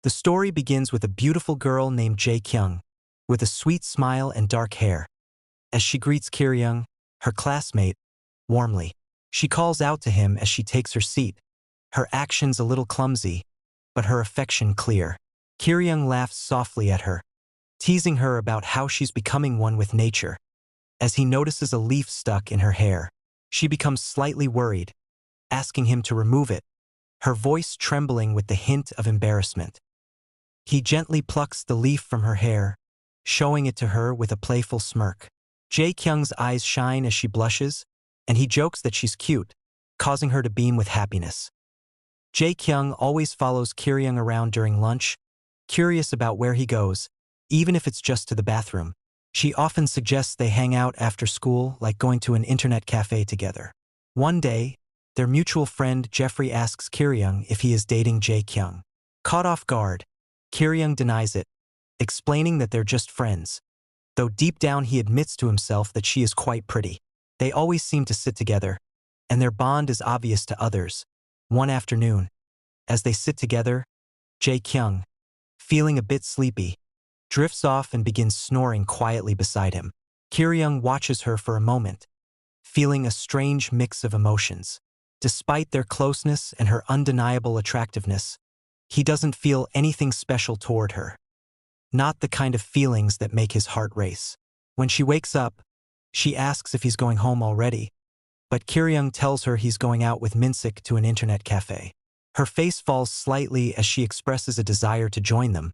The story begins with a beautiful girl named Jae-kyung, with a sweet smile and dark hair. As she greets Kir-young, her classmate, warmly, she calls out to him as she takes her seat, her actions a little clumsy, but her affection clear. Kir-young laughs softly at her, teasing her about how she's becoming one with nature. As he notices a leaf stuck in her hair, she becomes slightly worried, asking him to remove it, her voice trembling with the hint of embarrassment. He gently plucks the leaf from her hair, showing it to her with a playful smirk. Jae-kyung's eyes shine as she blushes, and he jokes that she's cute, causing her to beam with happiness. Jae-kyung always follows Kir-young around during lunch, curious about where he goes, even if it's just to the bathroom. She often suggests they hang out after school, like going to an internet cafe together. One day, their mutual friend Jeffrey asks Kir-young if he is dating Jae-kyung. Caught off guard, Kir-young denies it, explaining that they're just friends, though deep down he admits to himself that she is quite pretty. They always seem to sit together, and their bond is obvious to others. One afternoon, as they sit together, Jae-kyung, feeling a bit sleepy, drifts off and begins snoring quietly beside him. Kir-young watches her for a moment, feeling a strange mix of emotions. Despite their closeness and her undeniable attractiveness, he doesn't feel anything special toward her. Not the kind of feelings that make his heart race. When she wakes up, she asks if he's going home already, but Kir-young tells her he's going out with Minsik to an internet cafe. Her face falls slightly as she expresses a desire to join them,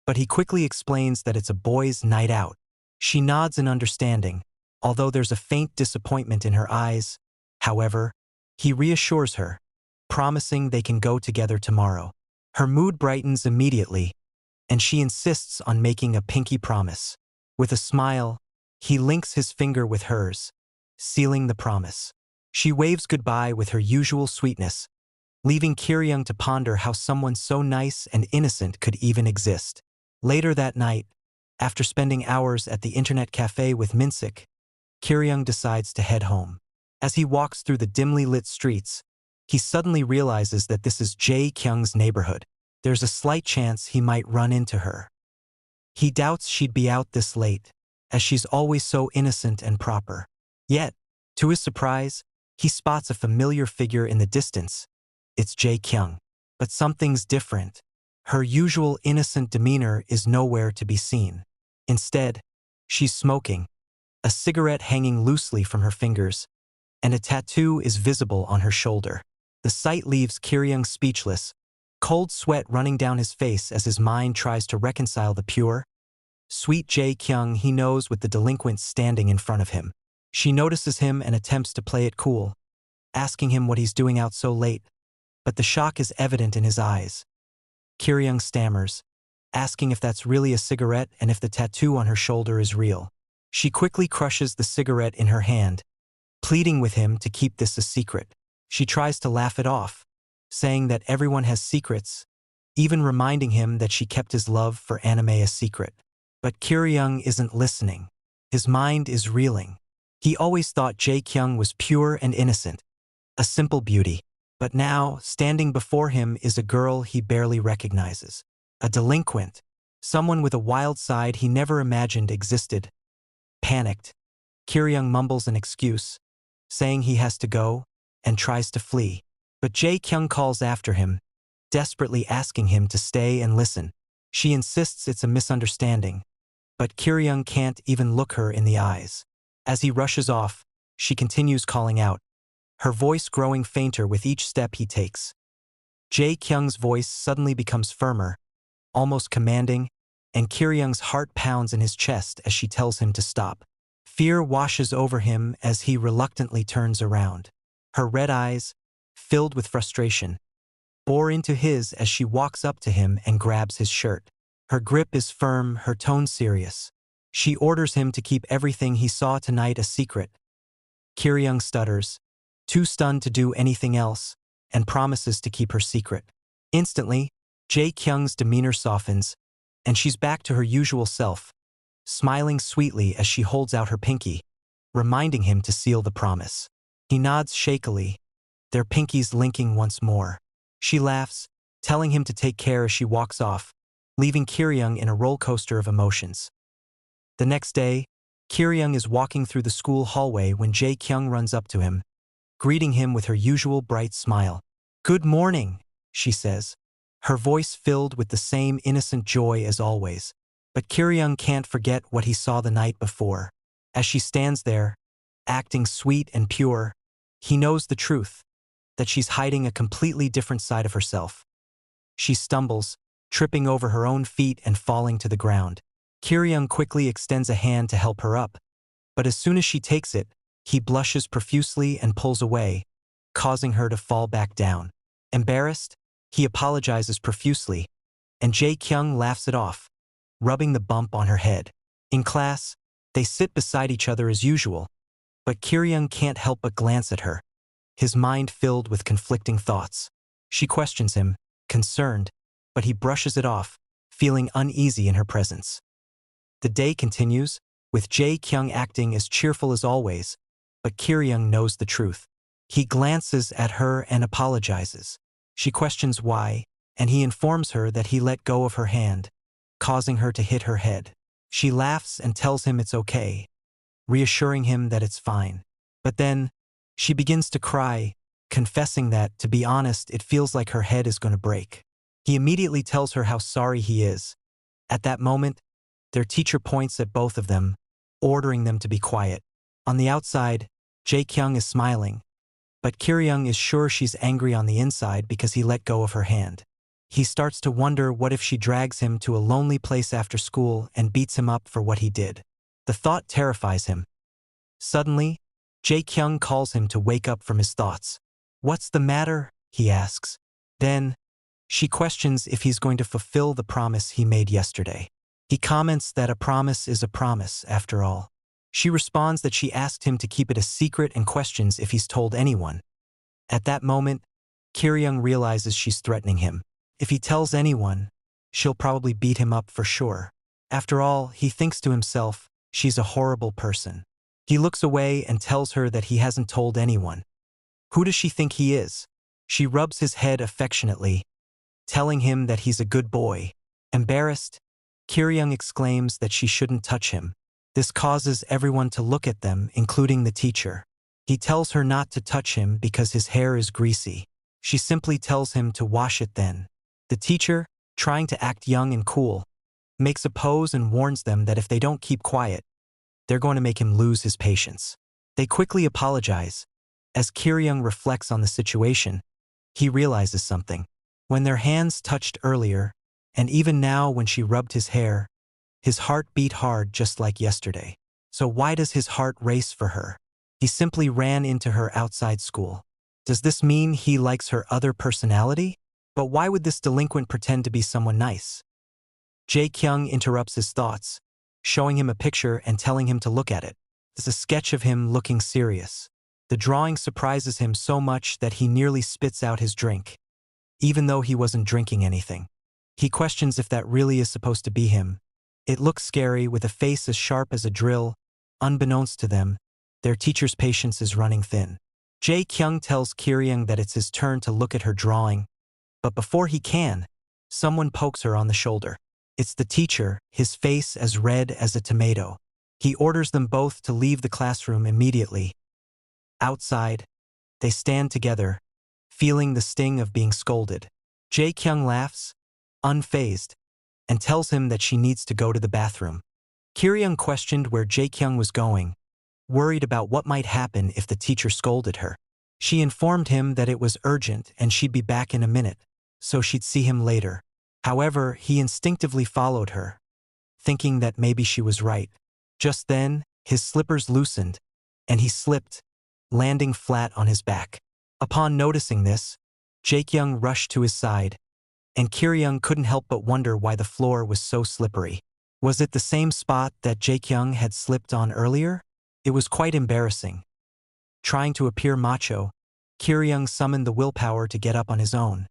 but he quickly explains that it's a boys' night out. She nods in understanding, although there's a faint disappointment in her eyes. However, he reassures her, promising they can go together tomorrow. Her mood brightens immediately, and she insists on making a pinky promise. With a smile, he links his finger with hers, sealing the promise. She waves goodbye with her usual sweetness, leaving Kir-young to ponder how someone so nice and innocent could even exist. Later that night, after spending hours at the internet cafe with Minsik, Kir-young decides to head home. As he walks through the dimly lit streets, he suddenly realizes that this is Jae-kyung's neighborhood. There's a slight chance he might run into her. He doubts she'd be out this late, as she's always so innocent and proper. Yet, to his surprise, he spots a familiar figure in the distance. It's Jae-kyung. But something's different. Her usual innocent demeanor is nowhere to be seen. Instead, she's smoking, a cigarette hanging loosely from her fingers, and a tattoo is visible on her shoulder. The sight leaves Kir-young speechless, cold sweat running down his face as his mind tries to reconcile the pure, sweet Jae-kyung he knows with the delinquent standing in front of him. She notices him and attempts to play it cool, asking him what he's doing out so late, but the shock is evident in his eyes. Kir-young stammers, asking if that's really a cigarette and if the tattoo on her shoulder is real. She quickly crushes the cigarette in her hand, pleading with him to keep this a secret. She tries to laugh it off, saying that everyone has secrets, even reminding him that she kept his love for anime a secret. But Kir-young isn't listening. His mind is reeling. He always thought Jae-kyung was pure and innocent, a simple beauty. But now, standing before him is a girl he barely recognizes. A delinquent, someone with a wild side he never imagined existed. Panicked, Kir-young mumbles an excuse, saying he has to go, and tries to flee. But Jae-kyung calls after him, desperately asking him to stay and listen. She insists it's a misunderstanding, but Kir-young can't even look her in the eyes. As he rushes off, she continues calling out, her voice growing fainter with each step he takes. Jae-kyung's voice suddenly becomes firmer, almost commanding, and Kir-young's heart pounds in his chest as she tells him to stop. Fear washes over him as he reluctantly turns around. Her red eyes, filled with frustration, bore into his as she walks up to him and grabs his shirt. Her grip is firm, her tone serious. She orders him to keep everything he saw tonight a secret. Kir-young stutters, too stunned to do anything else, and promises to keep her secret. Instantly, Jae-kyung's demeanor softens, and she's back to her usual self, smiling sweetly as she holds out her pinky, reminding him to seal the promise. He nods shakily, their pinkies linking once more. She laughs, telling him to take care as she walks off, leaving Kir-young in a roller coaster of emotions. The next day, Kir-young is walking through the school hallway when Jae-kyung runs up to him, greeting him with her usual bright smile. "Good morning," she says, her voice filled with the same innocent joy as always. But Kir-young can't forget what he saw the night before. As she stands there, acting sweet and pure, he knows the truth, that she's hiding a completely different side of herself. She stumbles, tripping over her own feet and falling to the ground. Kir-young quickly extends a hand to help her up, but as soon as she takes it, he blushes profusely and pulls away, causing her to fall back down. Embarrassed, he apologizes profusely, and Jae-kyung laughs it off, rubbing the bump on her head. In class, they sit beside each other as usual, but Kir-young can't help but glance at her, his mind filled with conflicting thoughts. She questions him, concerned, but he brushes it off, feeling uneasy in her presence. The day continues, with Jae-kyung acting as cheerful as always, but Kir-young knows the truth. He glances at her and apologizes. She questions why, and he informs her that he let go of her hand, causing her to hit her head. She laughs and tells him it's okay, reassuring him that it's fine. But then, she begins to cry, confessing that, to be honest, it feels like her head is going to break. He immediately tells her how sorry he is. At that moment, their teacher points at both of them, ordering them to be quiet. On the outside, Jae-kyung is smiling, but Kir-young is sure she's angry on the inside because he let go of her hand. He starts to wonder what if she drags him to a lonely place after school and beats him up for what he did. The thought terrifies him. Suddenly, Jae-kyung calls him to wake up from his thoughts. "What's the matter?" he asks. Then, she questions if he's going to fulfill the promise he made yesterday. He comments that a promise is a promise, after all. She responds that she asked him to keep it a secret and questions if he's told anyone. At that moment, Kir-young realizes she's threatening him. If he tells anyone, she'll probably beat him up for sure. After all, he thinks to himself, she's a horrible person. He looks away and tells her that he hasn't told anyone. Who does she think he is? She rubs his head affectionately, telling him that he's a good boy. Embarrassed, Kir-young exclaims that she shouldn't touch him. This causes everyone to look at them, including the teacher. He tells her not to touch him because his hair is greasy. She simply tells him to wash it then. The teacher, trying to act young and cool, makes a pose and warns them that if they don't keep quiet, they're going to make him lose his patience. They quickly apologize. As Kir-young reflects on the situation, he realizes something. When their hands touched earlier, and even now when she rubbed his hair, his heart beat hard just like yesterday. So why does his heart race for her? He simply ran into her outside school. Does this mean he likes her other personality? But why would this delinquent pretend to be someone nice? Jae-kyung interrupts his thoughts, showing him a picture and telling him to look at it. It's a sketch of him looking serious. The drawing surprises him so much that he nearly spits out his drink, even though he wasn't drinking anything. He questions if that really is supposed to be him. It looks scary, with a face as sharp as a drill. Unbeknownst to them, their teacher's patience is running thin. Jae-kyung tells Kir-young that it's his turn to look at her drawing, but before he can, someone pokes her on the shoulder. It's the teacher, his face as red as a tomato. He orders them both to leave the classroom immediately. Outside, they stand together, feeling the sting of being scolded. Jae-kyung laughs, unfazed, and tells him that she needs to go to the bathroom. Kir-young questioned where Jae-kyung was going, worried about what might happen if the teacher scolded her. She informed him that it was urgent and she'd be back in a minute, so she'd see him later. However, he instinctively followed her, thinking that maybe she was right. Just then, his slippers loosened, and he slipped, landing flat on his back. Upon noticing this, Jae-kyung rushed to his side, and Kir-young couldn't help but wonder why the floor was so slippery. Was it the same spot that Jae-kyung had slipped on earlier? It was quite embarrassing. Trying to appear macho, Kir-young summoned the willpower to get up on his own,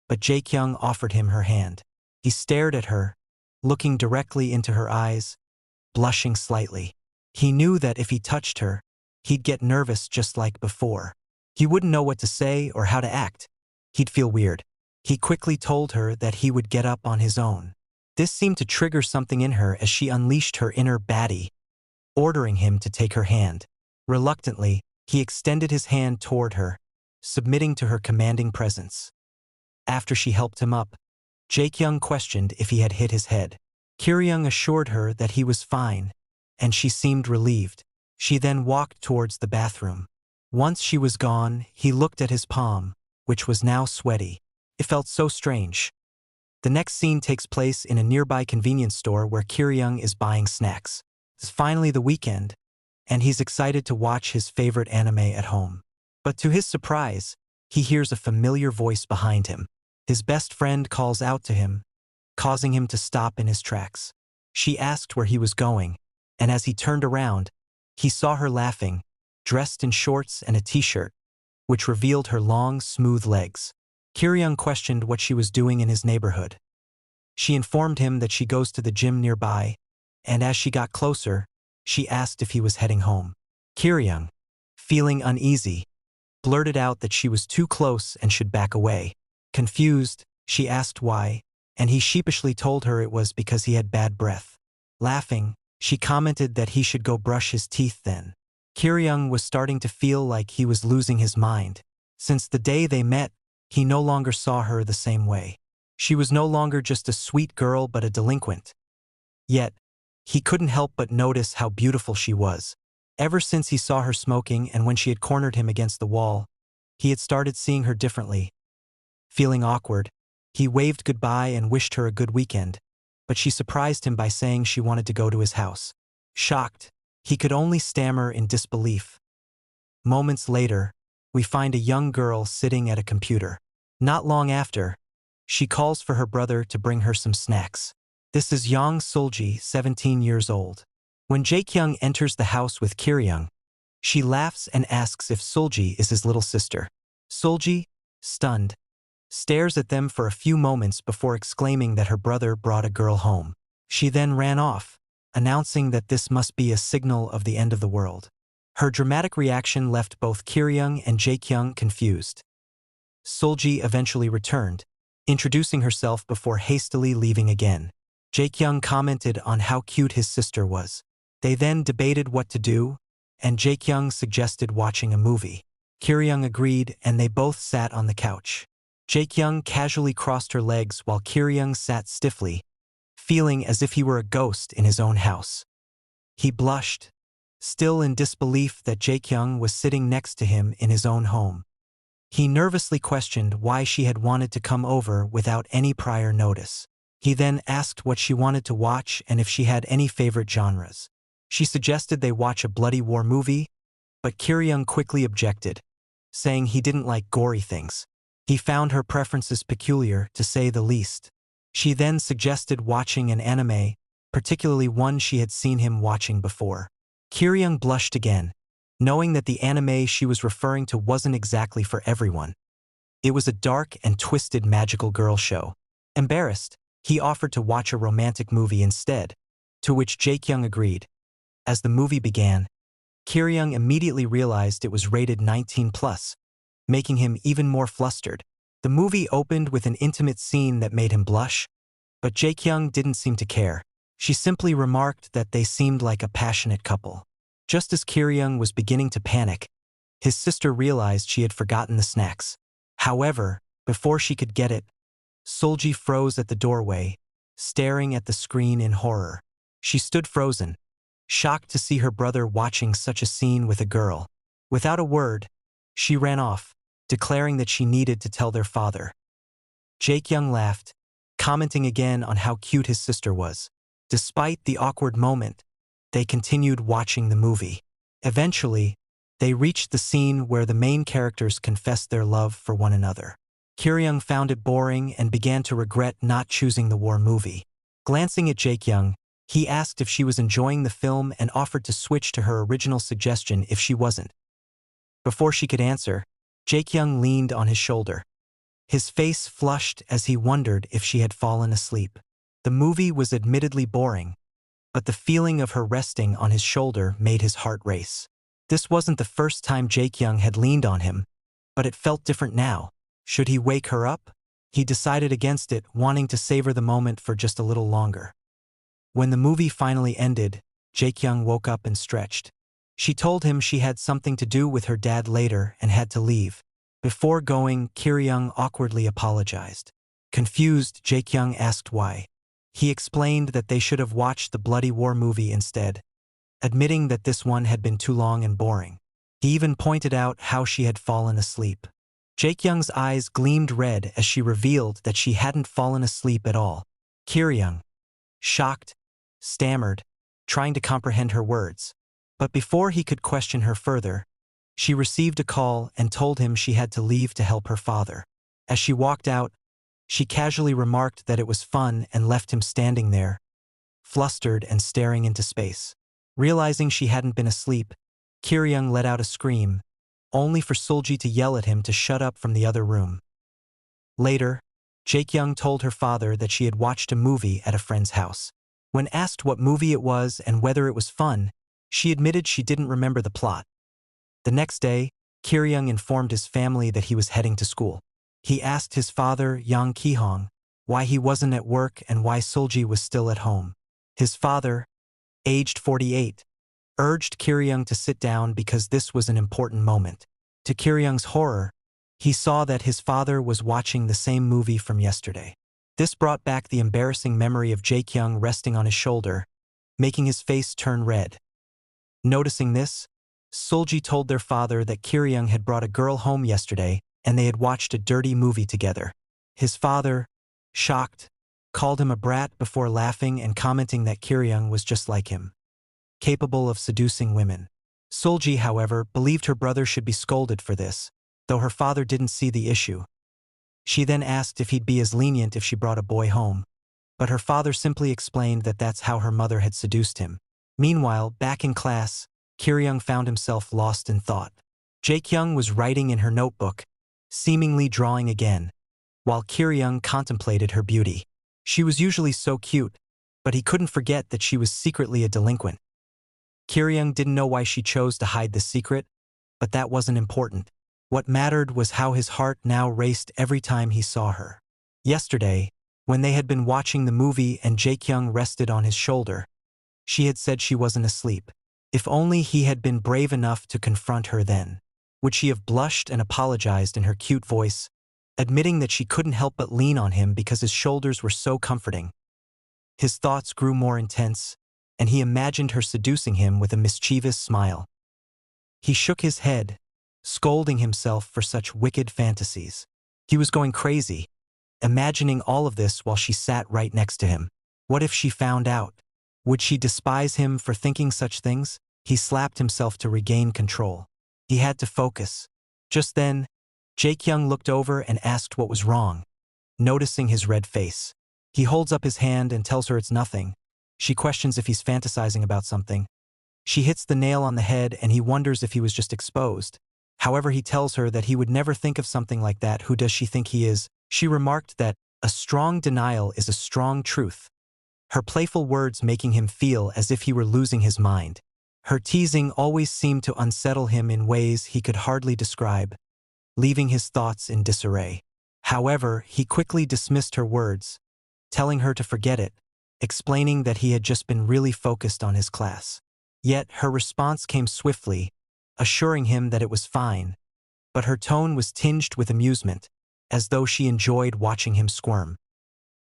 but Jae-kyung offered him her hand. He stared at her, looking directly into her eyes, blushing slightly. He knew that if he touched her, he'd get nervous just like before. He wouldn't know what to say or how to act. He'd feel weird. He quickly told her that he would get up on his own. This seemed to trigger something in her as she unleashed her inner baddie, ordering him to take her hand. Reluctantly, he extended his hand toward her, submitting to her commanding presence. After she helped him up, Jae-kyung questioned if he had hit his head. Kir-young assured her that he was fine, and she seemed relieved. She then walked towards the bathroom. Once she was gone, he looked at his palm, which was now sweaty. It felt so strange. The next scene takes place in a nearby convenience store where Kir-young is buying snacks. It's finally the weekend, and he's excited to watch his favorite anime at home. But to his surprise, he hears a familiar voice behind him. His best friend calls out to him, causing him to stop in his tracks. She asked where he was going, and as he turned around, he saw her laughing, dressed in shorts and a t-shirt, which revealed her long, smooth legs. Kir-young questioned what she was doing in his neighborhood. She informed him that she goes to the gym nearby, and as she got closer, she asked if he was heading home. Kir-young, feeling uneasy, blurted out that she was too close and should back away. Confused, she asked why, and he sheepishly told her it was because he had bad breath. Laughing, she commented that he should go brush his teeth then. Kir-young was starting to feel like he was losing his mind. Since the day they met, he no longer saw her the same way. She was no longer just a sweet girl but a delinquent. Yet, he couldn't help but notice how beautiful she was. Ever since he saw her smoking and when she had cornered him against the wall, he had started seeing her differently. Feeling awkward, he waved goodbye and wished her a good weekend, but she surprised him by saying she wanted to go to his house. Shocked, he could only stammer in disbelief. Moments later, we find a young girl sitting at a computer. Not long after, she calls for her brother to bring her some snacks. This is Yang Sulji, 17 years old. When Jae-kyung enters the house with Kir-young, she laughs and asks if Sulji is his little sister. Sulji, stunned, stares at them for a few moments before exclaiming that her brother brought a girl home. She then ran off, announcing that this must be a signal of the end of the world. Her dramatic reaction left both Kir-young and Jae-kyung confused. Sulji eventually returned, introducing herself before hastily leaving again. Jae-kyung commented on how cute his sister was. They then debated what to do, and Jae-kyung suggested watching a movie. Kir-young agreed, and they both sat on the couch. Jae-kyung casually crossed her legs while Kir-young sat stiffly, feeling as if he were a ghost in his own house. He blushed, still in disbelief that Jae-kyung was sitting next to him in his own home. He nervously questioned why she had wanted to come over without any prior notice. He then asked what she wanted to watch and if she had any favorite genres. She suggested they watch a bloody war movie, but Kir-young quickly objected, saying he didn't like gory things. He found her preferences peculiar, to say the least. She then suggested watching an anime, particularly one she had seen him watching before. Kir-young blushed again, knowing that the anime she was referring to wasn't exactly for everyone. It was a dark and twisted magical girl show. Embarrassed, he offered to watch a romantic movie instead, to which Jae-kyung agreed. As the movie began, Kir-young immediately realized it was rated 19+, making him even more flustered. The movie opened with an intimate scene that made him blush, but Jae-kyung didn't seem to care. She simply remarked that they seemed like a passionate couple. Just as Kir-young was beginning to panic, his sister realized she had forgotten the snacks. However, before she could get it, Sulji froze at the doorway, staring at the screen in horror. She stood frozen, shocked to see her brother watching such a scene with a girl. Without a word, she ran off, declaring that she needed to tell their father. Jae-kyung laughed, commenting again on how cute his sister was. Despite the awkward moment, they continued watching the movie. Eventually, they reached the scene where the main characters confessed their love for one another. Kir-young found it boring and began to regret not choosing the war movie. Glancing at Jae-kyung, he asked if she was enjoying the film and offered to switch to her original suggestion if she wasn't. Before she could answer, Jae-kyung leaned on his shoulder. His face flushed as he wondered if she had fallen asleep. The movie was admittedly boring, but the feeling of her resting on his shoulder made his heart race. This wasn't the first time Jae-kyung had leaned on him, but it felt different now. Should he wake her up? He decided against it, wanting to savor the moment for just a little longer. When the movie finally ended, Jae-kyung woke up and stretched. She told him she had something to do with her dad later and had to leave. Before going, Kir-young awkwardly apologized. Confused, Jae-kyung asked why. He explained that they should have watched the Bloody War movie instead, admitting that this one had been too long and boring. He even pointed out how she had fallen asleep. Jae-kyung's eyes gleamed red as she revealed that she hadn't fallen asleep at all. Kir-young, shocked, stammered, trying to comprehend her words. But before he could question her further, she received a call and told him she had to leave to help her father. As she walked out, she casually remarked that it was fun and left him standing there, flustered and staring into space. Realizing she hadn't been asleep, Kir-young let out a scream, only for Sulji to yell at him to shut up from the other room. Later, Jae-kyung told her father that she had watched a movie at a friend's house. When asked what movie it was and whether it was fun, she admitted she didn't remember the plot. The next day, Kir-young informed his family that he was heading to school. He asked his father, Yang Ki-hong, why he wasn't at work and why Sulji was still at home. His father, aged 48, urged Kir-young to sit down because this was an important moment. To Kir-young's horror, he saw that his father was watching the same movie from yesterday. This brought back the embarrassing memory of Jae-kyung resting on his shoulder, making his face turn red. Noticing this, Sulji told their father that Kir-young had brought a girl home yesterday and they had watched a dirty movie together. His father, shocked, called him a brat before laughing and commenting that Kir-young was just like him, capable of seducing women. Sulji, however, believed her brother should be scolded for this, though her father didn't see the issue. She then asked if he'd be as lenient if she brought a boy home, but her father simply explained that that's how her mother had seduced him. Meanwhile, back in class, Kir-young found himself lost in thought. Jae-kyung was writing in her notebook, seemingly drawing again, while Kir-young contemplated her beauty. She was usually so cute, but he couldn't forget that she was secretly a delinquent. Kir-young didn't know why she chose to hide the secret, but that wasn't important. What mattered was how his heart now raced every time he saw her. Yesterday, when they had been watching the movie and Jae-kyung rested on his shoulder, she had said she wasn't asleep. If only he had been brave enough to confront her then. Would she have blushed and apologized in her cute voice, admitting that she couldn't help but lean on him because his shoulders were so comforting? His thoughts grew more intense, and he imagined her seducing him with a mischievous smile. He shook his head, scolding himself for such wicked fantasies. He was going crazy, imagining all of this while she sat right next to him. What if she found out? Would she despise him for thinking such things? He slapped himself to regain control. He had to focus. Just then, Jae-kyung looked over and asked what was wrong, noticing his red face. He holds up his hand and tells her it's nothing. She questions if he's fantasizing about something. She hits the nail on the head and he wonders if he was just exposed. However, he tells her that he would never think of something like that. Who does she think he is? She remarked that a strong denial is a strong truth, her playful words making him feel as if he were losing his mind. Her teasing always seemed to unsettle him in ways he could hardly describe, leaving his thoughts in disarray. However, he quickly dismissed her words, telling her to forget it, explaining that he had just been really focused on his class. Yet her response came swiftly, assuring him that it was fine, but her tone was tinged with amusement, as though she enjoyed watching him squirm.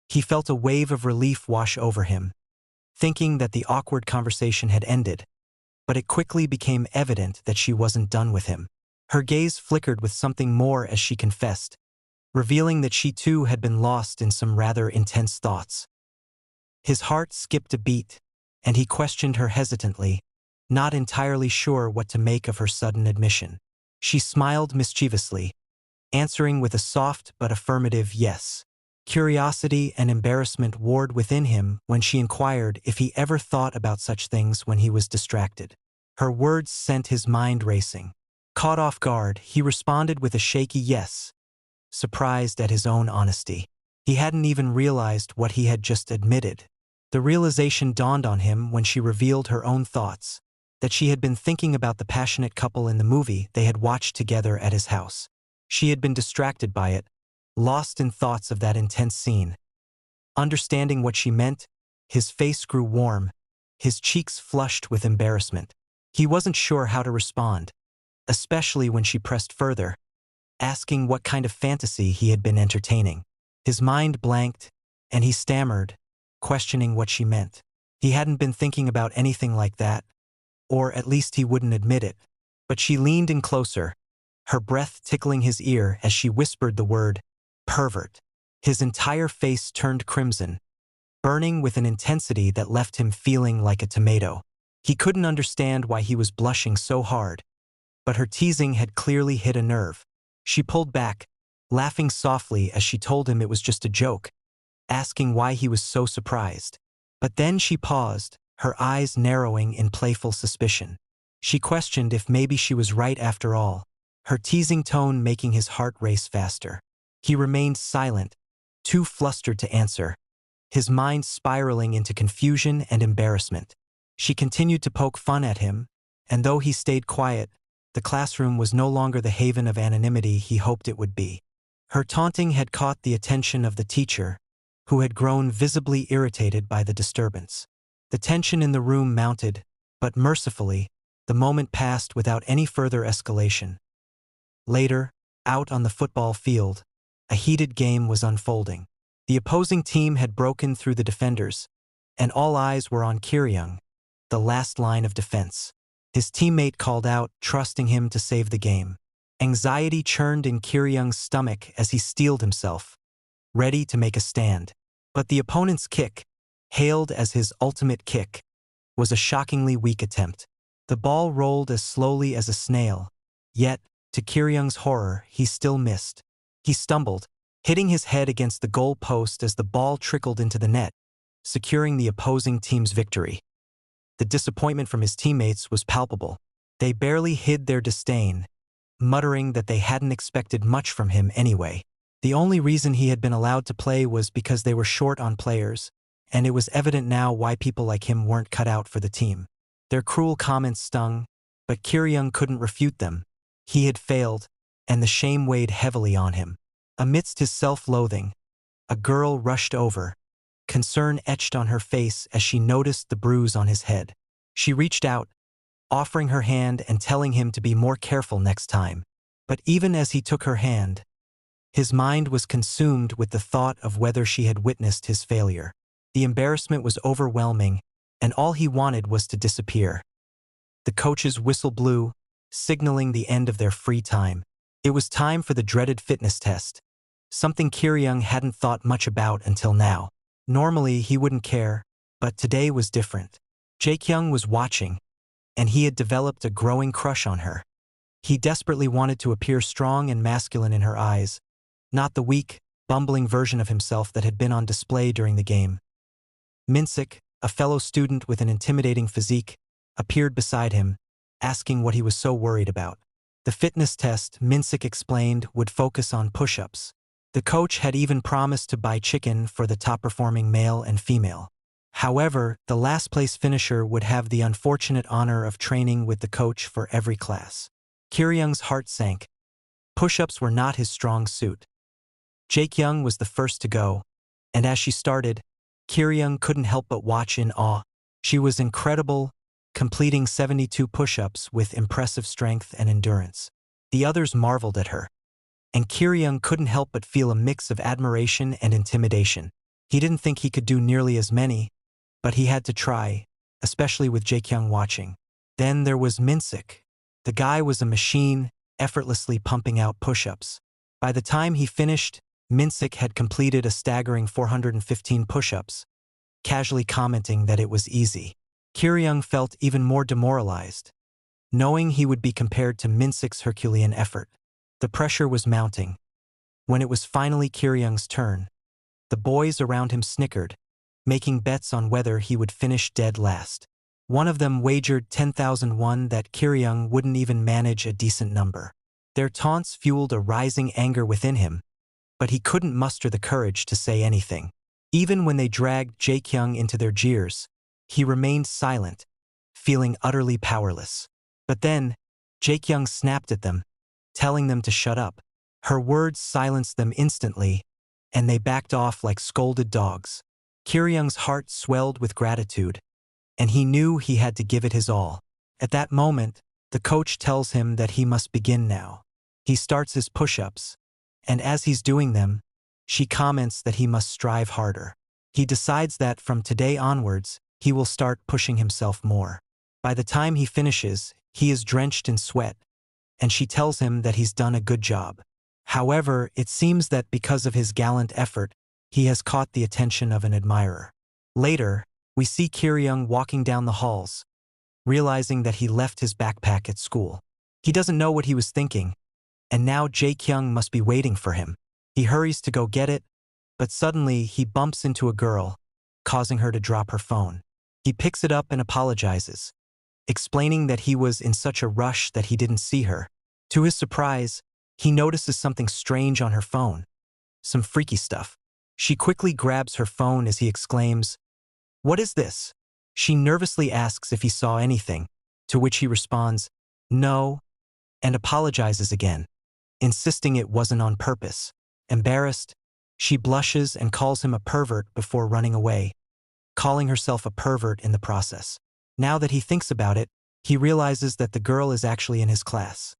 He felt a wave of relief wash over him, thinking that the awkward conversation had ended, but it quickly became evident that she wasn't done with him. Her gaze flickered with something more as she confessed, revealing that she too had been lost in some rather intense thoughts. His heart skipped a beat, and he questioned her hesitantly, not entirely sure what to make of her sudden admission. She smiled mischievously, answering with a soft but affirmative yes. Curiosity and embarrassment warred within him when she inquired if he ever thought about such things when he was distracted. Her words sent his mind racing. Caught off guard, he responded with a shaky yes, surprised at his own honesty. He hadn't even realized what he had just admitted. The realization dawned on him when she revealed her own thoughts, that she had been thinking about the passionate couple in the movie they had watched together at his house. She had been distracted by it, lost in thoughts of that intense scene. Understanding what she meant, his face grew warm, his cheeks flushed with embarrassment. He wasn't sure how to respond, especially when she pressed further, asking what kind of fantasy he had been entertaining. His mind blanked, and he stammered, questioning what she meant. He hadn't been thinking about anything like that, or at least he wouldn't admit it. But she leaned in closer, her breath tickling his ear as she whispered the word, pervert. His entire face turned crimson, burning with an intensity that left him feeling like a tomato. He couldn't understand why he was blushing so hard, but her teasing had clearly hit a nerve. She pulled back, laughing softly as she told him it was just a joke, asking why he was so surprised. But then she paused, her eyes narrowing in playful suspicion. She questioned if maybe she was right after all, her teasing tone making his heart race faster. He remained silent, too flustered to answer, his mind spiraling into confusion and embarrassment. She continued to poke fun at him, and though he stayed quiet, the classroom was no longer the haven of anonymity he hoped it would be. Her taunting had caught the attention of the teacher, who had grown visibly irritated by the disturbance. The tension in the room mounted, but mercifully, the moment passed without any further escalation. Later, out on the football field, a heated game was unfolding. The opposing team had broken through the defenders, and all eyes were on Kir-young, the last line of defense. His teammate called out, trusting him to save the game. Anxiety churned in Kir-young's stomach as he steeled himself, ready to make a stand. But the opponent's kick, hailed as his ultimate kick, was a shockingly weak attempt. The ball rolled as slowly as a snail, yet, to Kir-young's horror, he still missed. He stumbled, hitting his head against the goal post as the ball trickled into the net, securing the opposing team's victory. The disappointment from his teammates was palpable. They barely hid their disdain, muttering that they hadn't expected much from him anyway. The only reason he had been allowed to play was because they were short on players, and it was evident now why people like him weren't cut out for the team. Their cruel comments stung, but Kir-young couldn't refute them. He had failed, and the shame weighed heavily on him. Amidst his self-loathing, a girl rushed over, concern etched on her face as she noticed the bruise on his head. She reached out, offering her hand and telling him to be more careful next time. But even as he took her hand, his mind was consumed with the thought of whether she had witnessed his failure. The embarrassment was overwhelming, and all he wanted was to disappear. The coach's whistle blew, signaling the end of their free time. It was time for the dreaded fitness test, something Kir-young hadn't thought much about until now. Normally, he wouldn't care, but today was different. Jae-kyung was watching, and he had developed a growing crush on her. He desperately wanted to appear strong and masculine in her eyes, not the weak, bumbling version of himself that had been on display during the game. Minsik, a fellow student with an intimidating physique, appeared beside him, asking what he was so worried about. The fitness test, Minsik explained, would focus on push-ups. The coach had even promised to buy chicken for the top-performing male and female. However, the last-place finisher would have the unfortunate honor of training with the coach for every class. Kir-young's heart sank. Push-ups were not his strong suit. Jae-kyung was the first to go, and as she started, Kir-young couldn't help but watch in awe. She was incredible, completing 72 push-ups with impressive strength and endurance. The others marveled at her, and Kir-young couldn't help but feel a mix of admiration and intimidation. He didn't think he could do nearly as many, but he had to try, especially with Jae-kyung watching. Then there was Minsik. The guy was a machine, effortlessly pumping out push-ups. By the time he finished, Minsik had completed a staggering 415 push-ups, casually commenting that it was easy. Kir-young felt even more demoralized, knowing he would be compared to Minsik's Herculean effort. The pressure was mounting. When it was finally Kir-young's turn, the boys around him snickered, making bets on whether he would finish dead last. One of them wagered 10,000 won that Kir-young wouldn't even manage a decent number. Their taunts fueled a rising anger within him, but he couldn't muster the courage to say anything. Even when they dragged Jae-kyung into their jeers, he remained silent, feeling utterly powerless. But then, Jae-kyung snapped at them, telling them to shut up. Her words silenced them instantly, and they backed off like scolded dogs. Kir-young's heart swelled with gratitude, and he knew he had to give it his all. At that moment, the coach tells him that he must begin now. He starts his push-ups, and as he's doing them, she comments that he must strive harder. He decides that from today onwards, he will start pushing himself more. By the time he finishes, he is drenched in sweat, and she tells him that he's done a good job. However, it seems that because of his gallant effort, he has caught the attention of an admirer. Later, we see Kir-young walking down the halls, realizing that he left his backpack at school. He doesn't know what he was thinking, and now Jae-kyung must be waiting for him. He hurries to go get it, but suddenly he bumps into a girl, causing her to drop her phone. He picks it up and apologizes, explaining that he was in such a rush that he didn't see her. To his surprise, he notices something strange on her phone, some freaky stuff. She quickly grabs her phone as he exclaims, "What is this?" She nervously asks if he saw anything, to which he responds, "No," and apologizes again, insisting it wasn't on purpose. Embarrassed, she blushes and calls him a pervert before running away, calling herself a pervert in the process. Now that he thinks about it, he realizes that the girl is actually in his class.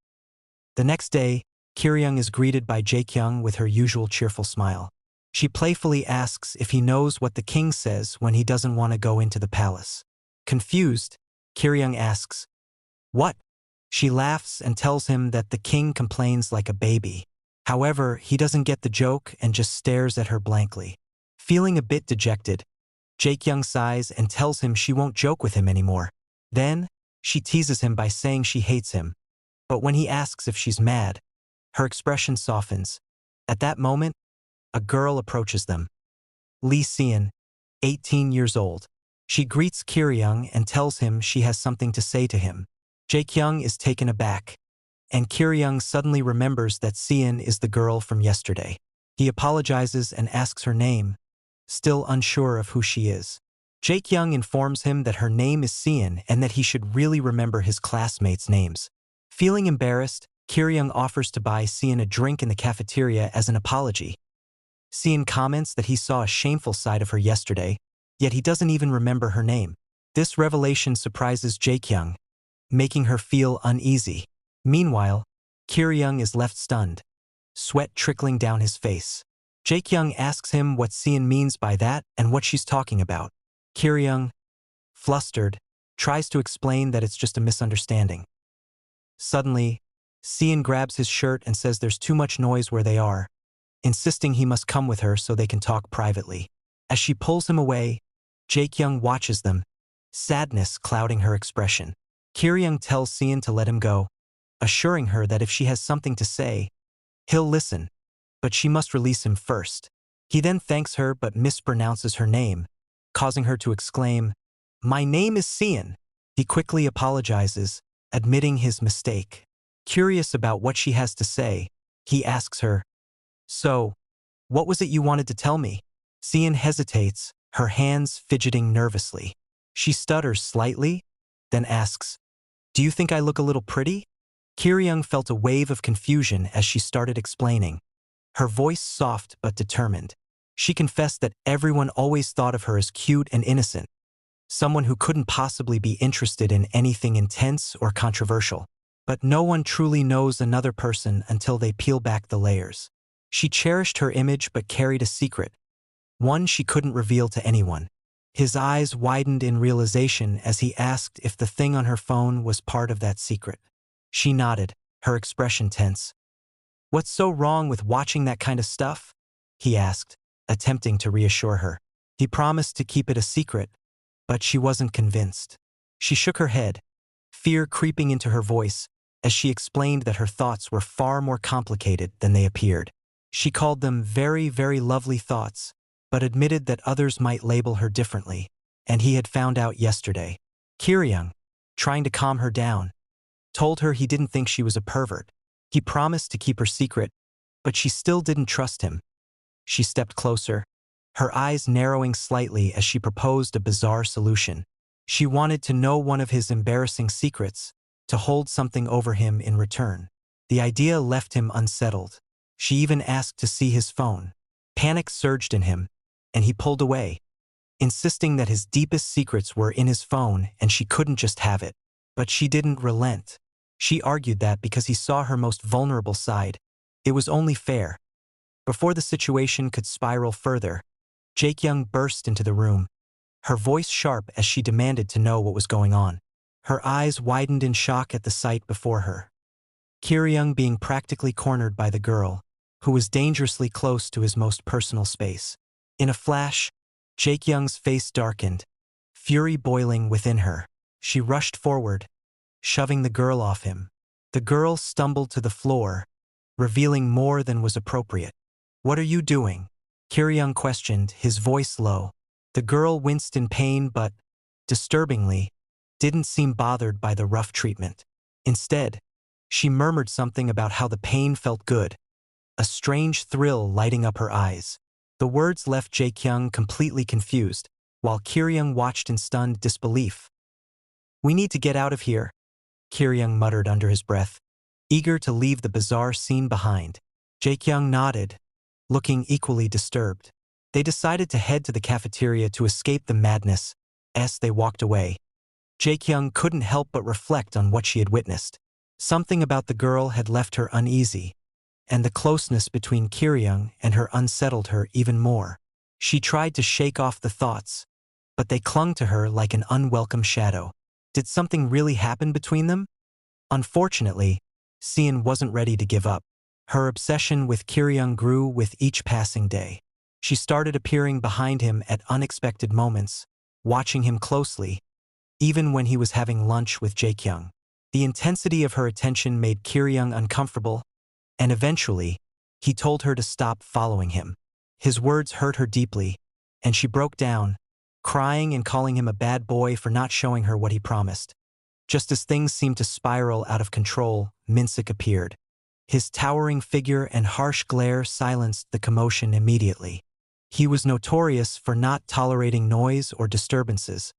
The next day, Kir-young is greeted by Jae-kyung with her usual cheerful smile. She playfully asks if he knows what the king says when he doesn't want to go into the palace. Confused, Kir-young asks, "What?" She laughs and tells him that the king complains like a baby. However, he doesn't get the joke and just stares at her blankly. Feeling a bit dejected, Jae-kyung sighs and tells him she won't joke with him anymore. Then, she teases him by saying she hates him. But when he asks if she's mad, her expression softens. At that moment, a girl approaches them. Lee Sae-on, 18 years old. She greets Kir-young and tells him she has something to say to him. Jae-kyung is taken aback, and Kir-young suddenly remembers that Sae-on is the girl from yesterday. He apologizes and asks her name, still unsure of who she is. Jae-kyung informs him that her name is Sae-on and that he should really remember his classmates' names. Feeling embarrassed, Kir-young offers to buy Sae-on a drink in the cafeteria as an apology. Sae-on comments that he saw a shameful side of her yesterday, yet he doesn't even remember her name. This revelation surprises Jae-kyung, making her feel uneasy. Meanwhile, Kir-young is left stunned, sweat trickling down his face. Jae-kyung asks him what Sae-on means by that and what she's talking about. Kir-young, flustered, tries to explain that it's just a misunderstanding. Suddenly, Sae-on grabs his shirt and says there's too much noise where they are, insisting he must come with her so they can talk privately. As she pulls him away, Jae-kyung watches them, sadness clouding her expression. Kir-young tells Sae-on to let him go, assuring her that if she has something to say, he'll listen, but she must release him first. He then thanks her but mispronounces her name, causing her to exclaim, "My name is Sae-on." He quickly apologizes, admitting his mistake. Curious about what she has to say, he asks her, "So, what was it you wanted to tell me?" Sae-on hesitates, her hands fidgeting nervously. She stutters slightly, then asks, "Do you think I look a little pretty?" Kir-young felt a wave of confusion as she started explaining, her voice soft but determined. She confessed that everyone always thought of her as cute and innocent, someone who couldn't possibly be interested in anything intense or controversial. But no one truly knows another person until they peel back the layers. She cherished her image but carried a secret, one she couldn't reveal to anyone. His eyes widened in realization as he asked if the thing on her phone was part of that secret. She nodded, her expression tense. "What's so wrong with watching that kind of stuff?" he asked, attempting to reassure her. He promised to keep it a secret, but she wasn't convinced. She shook her head, fear creeping into her voice, as she explained that her thoughts were far more complicated than they appeared. She called them very, very lovely thoughts, but admitted that others might label her differently, and he had found out yesterday. Kir-young, trying to calm her down, told her he didn't think she was a pervert. He promised to keep her secret, but she still didn't trust him. She stepped closer, her eyes narrowing slightly as she proposed a bizarre solution. She wanted to know one of his embarrassing secrets, to hold something over him in return. The idea left him unsettled. She even asked to see his phone. Panic surged in him, and he pulled away, insisting that his deepest secrets were in his phone and she couldn't just have it. But she didn't relent. She argued that because he saw her most vulnerable side, it was only fair. Before the situation could spiral further, Jae-kyung burst into the room, her voice sharp as she demanded to know what was going on. Her eyes widened in shock at the sight before her. Kir-young being practically cornered by the girl, who was dangerously close to his most personal space. In a flash, Jae-kyung's face darkened, fury boiling within her. She rushed forward, shoving the girl off him. The girl stumbled to the floor, revealing more than was appropriate. "What are you doing?" Kir-young questioned, his voice low. The girl winced in pain but, disturbingly, didn't seem bothered by the rough treatment. Instead, she murmured something about how the pain felt good, a strange thrill lighting up her eyes. The words left Jae-kyung completely confused, while Kir-young watched in stunned disbelief. "We need to get out of here," Kir-young muttered under his breath, eager to leave the bizarre scene behind. Jae-kyung nodded, looking equally disturbed. They decided to head to the cafeteria to escape the madness. As they walked away, Jae-kyung couldn't help but reflect on what she had witnessed. Something about the girl had left her uneasy, and the closeness between Kir-young and her unsettled her even more. She tried to shake off the thoughts, but they clung to her like an unwelcome shadow. Did something really happen between them? Unfortunately, Sae-on wasn't ready to give up. Her obsession with Kir-young grew with each passing day. She started appearing behind him at unexpected moments, watching him closely, even when he was having lunch with Jae-kyung. The intensity of her attention made Kir-young uncomfortable, and eventually, he told her to stop following him. His words hurt her deeply, and she broke down, crying and calling him a bad boy for not showing her what he promised. Just as things seemed to spiral out of control, Minsik appeared. His towering figure and harsh glare silenced the commotion immediately. He was notorious for not tolerating noise or disturbances,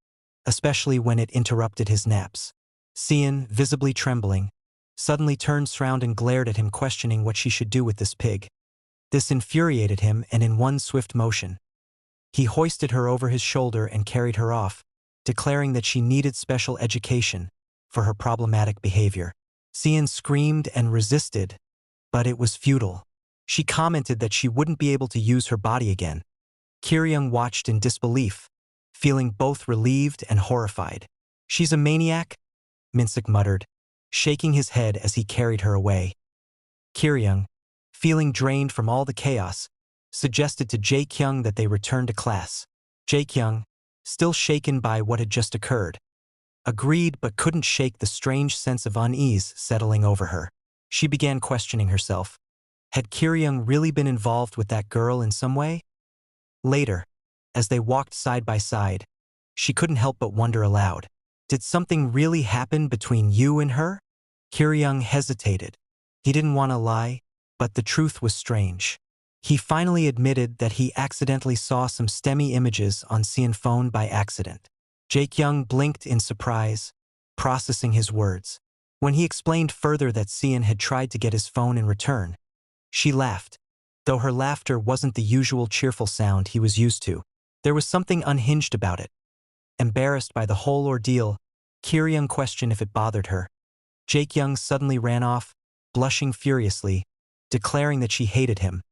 especially when it interrupted his naps. Sae-on, visibly trembling, suddenly turned around and glared at him, questioning what she should do with this pig. This infuriated him, and in one swift motion, he hoisted her over his shoulder and carried her off, declaring that she needed special education for her problematic behavior. Sae-on screamed and resisted, but it was futile. She commented that she wouldn't be able to use her body again. Kir-young watched in disbelief, feeling both relieved and horrified. "She's a maniac?" Minsik muttered, shaking his head as he carried her away. Kir-young, feeling drained from all the chaos, suggested to Jae-kyung that they return to class. Jae-kyung, still shaken by what had just occurred, agreed but couldn't shake the strange sense of unease settling over her. She began questioning herself. Had Kir-young really been involved with that girl in some way? Later, as they walked side by side, she couldn't help but wonder aloud. Did something really happen between you and her? Kir-young hesitated. He didn't want to lie, but the truth was strange. He finally admitted that he accidentally saw some STEMI images on Sae-on's phone by accident. Jae-kyung blinked in surprise, processing his words. When he explained further that Sae-on had tried to get his phone in return, she laughed, though her laughter wasn't the usual cheerful sound he was used to. There was something unhinged about it. Embarrassed by the whole ordeal, Kir-young questioned if it bothered her. Jae-kyung suddenly ran off, blushing furiously, declaring that she hated him,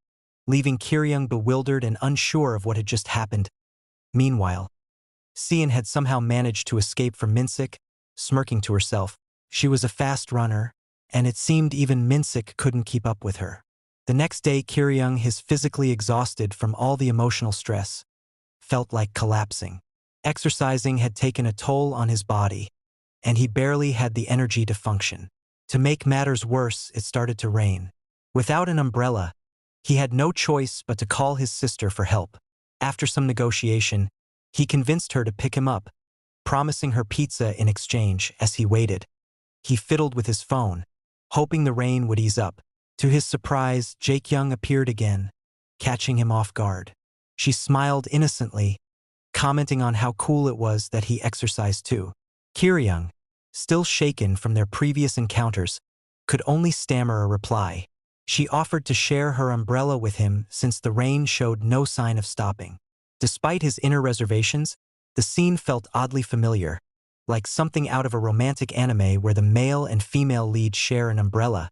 leaving Kir-young bewildered and unsure of what had just happened. Meanwhile, Sae-on had somehow managed to escape from Minsik, smirking to herself. She was a fast runner, and it seemed even Minsik couldn't keep up with her. The next day, Kir-young, his physically exhausted from all the emotional stress, felt like collapsing. Exercising had taken a toll on his body, and he barely had the energy to function. To make matters worse, it started to rain. Without an umbrella, he had no choice but to call his sister for help. After some negotiation, he convinced her to pick him up, promising her pizza in exchange. As he waited, he fiddled with his phone, hoping the rain would ease up. To his surprise, Jae-kyung appeared again, catching him off guard. She smiled innocently, commenting on how cool it was that he exercised too. Kir-young, still shaken from their previous encounters, could only stammer a reply. She offered to share her umbrella with him since the rain showed no sign of stopping. Despite his inner reservations, the scene felt oddly familiar, like something out of a romantic anime where the male and female lead share an umbrella.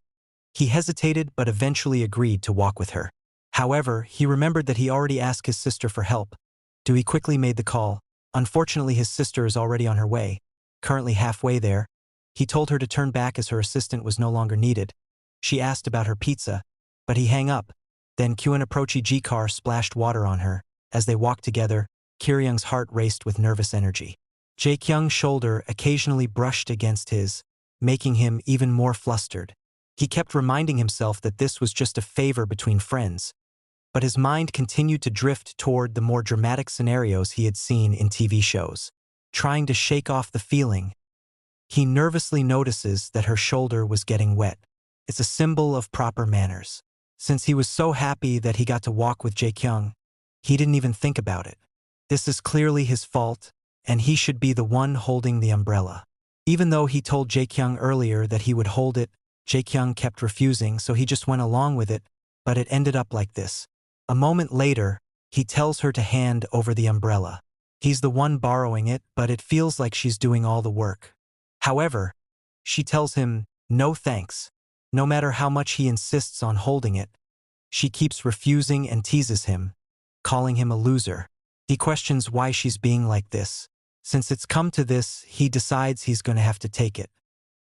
He hesitated but eventually agreed to walk with her. However, he remembered that he already asked his sister for help. Dewey quickly made the call. Unfortunately, his sister is already on her way, currently halfway there. He told her to turn back as her assistant was no longer needed. She asked about her pizza, but he hung up. Then Kyun approached G-car splashed water on her. As they walked together, Kir-young's heart raced with nervous energy. Jae-kyung's shoulder occasionally brushed against his, making him even more flustered. He kept reminding himself that this was just a favor between friends, but his mind continued to drift toward the more dramatic scenarios he had seen in TV shows. Trying to shake off the feeling, he nervously notices that her shoulder was getting wet. It's a symbol of proper manners. Since he was so happy that he got to walk with Jae-kyung, he didn't even think about it. This is clearly his fault, and he should be the one holding the umbrella. Even though he told Jae-kyung earlier that he would hold it, Jae-kyung kept refusing, so he just went along with it, but it ended up like this. A moment later, he tells her to hand over the umbrella. He's the one borrowing it, but it feels like she's doing all the work. However, she tells him, no thanks. No matter how much he insists on holding it, she keeps refusing and teases him, calling him a loser. He questions why she's being like this. Since it's come to this, he decides he's going to have to take it.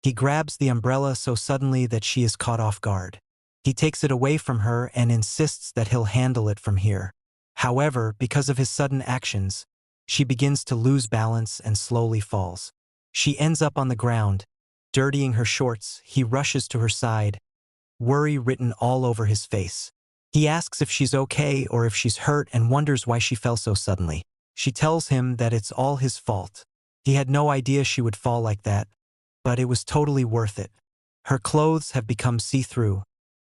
He grabs the umbrella so suddenly that she is caught off guard. He takes it away from her and insists that he'll handle it from here. However, because of his sudden actions, she begins to lose balance and slowly falls. She ends up on the ground. Dirtying her shorts, he rushes to her side, worry written all over his face. He asks if she's okay or if she's hurt and wonders why she fell so suddenly. She tells him that it's all his fault. He had no idea she would fall like that, but it was totally worth it. Her clothes have become see-through,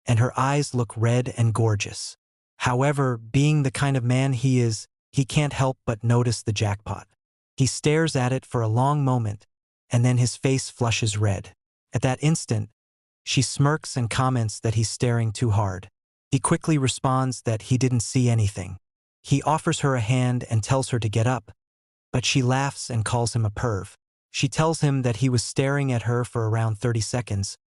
and her eyes look red and gorgeous. However, being the kind of man he is, he can't help but notice the jackpot. He stares at it for a long moment, and then his face flushes red. At that instant, she smirks and comments that he's staring too hard. He quickly responds that he didn't see anything. He offers her a hand and tells her to get up, but she laughs and calls him a perv. She tells him that he was staring at her for around 30 seconds,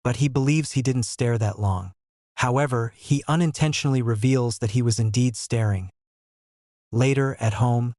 but he believes he didn't stare that long. However, he unintentionally reveals that he was indeed staring. Later, at home,